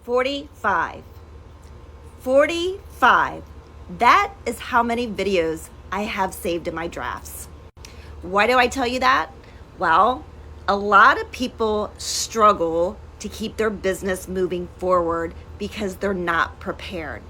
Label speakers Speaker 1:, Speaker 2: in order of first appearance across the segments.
Speaker 1: 45. 45. That is how many videos I have saved in my drafts. Why do I tell you that? Well, a lot of people struggle to keep their business moving forward because they're not prepared.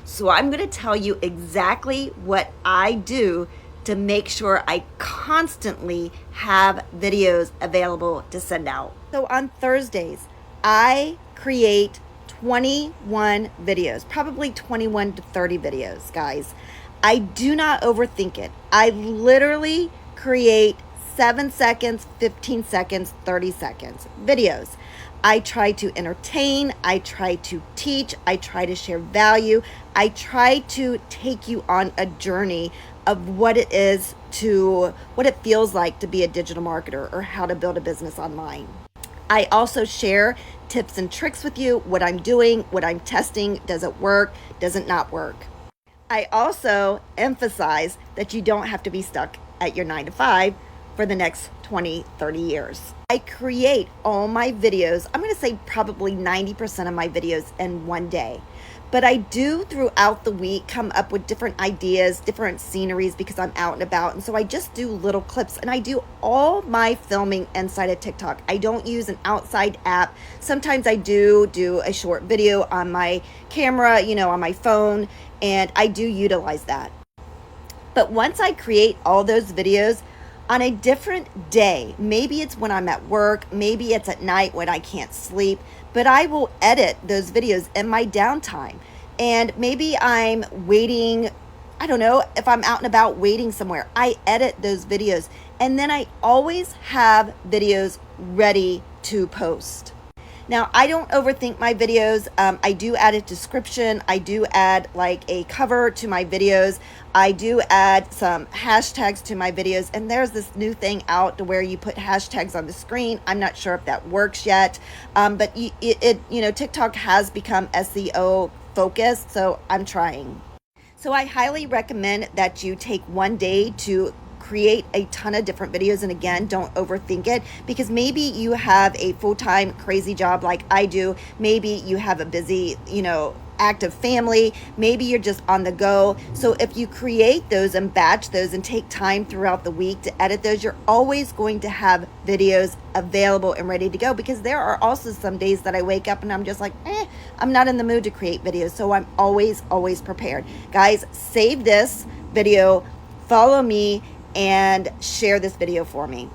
Speaker 1: So I'm going to tell you exactly what I do to make sure I constantly have videos available to send out. So on Thursdays, I create 21 videos, probably 21 to 30 videos, guys. I do not overthink it. I literally create 7 seconds, 15 seconds, 30 seconds videos. I try to entertain, I try to teach, I try to share value, I try to take you on a journey of what it feels like to be a digital marketer or how to build a business online. I also share tips and tricks with you, what I'm doing, what I'm testing, does it work, does it not work. I also emphasize that you don't have to be stuck at your 9 to 5 for the next 20, 30 years. I create all my videos, I'm going to say probably 90% of my videos in one day. But I do throughout the week come up with different ideas, different sceneries because I'm out and about. And so I just do little clips and I do all my filming inside of TikTok. I don't use an outside app. Sometimes I do a short video on my camera, on my phone, and I do utilize that. But once I create all those videos on a different day, maybe it's when I'm at work, maybe it's at night when I can't sleep, but I will edit those videos in my downtime. And maybe I'm waiting, I don't know, if I'm out and about waiting somewhere, I edit those videos. And then I always have videos ready to post. Now, I don't overthink my videos. I do add a description. I do add like a cover to my videos. I do add some hashtags to my videos. And there's this new thing out to where you put hashtags on the screen. I'm not sure if that works yet. But TikTok has become SEO focused, so I'm trying. So I highly recommend that you take one day to create a ton of different videos. And again, don't overthink it, because maybe you have a full-time crazy job like I do. Maybe you have a busy, active family. Maybe you're just on the go. So if you create those and batch those and take time throughout the week to edit those, you're always going to have videos available and ready to go, because there are also some days that I wake up and I'm just like, I'm not in the mood to create videos. So I'm always prepared. Guys, save this video, follow me, and share this video for me.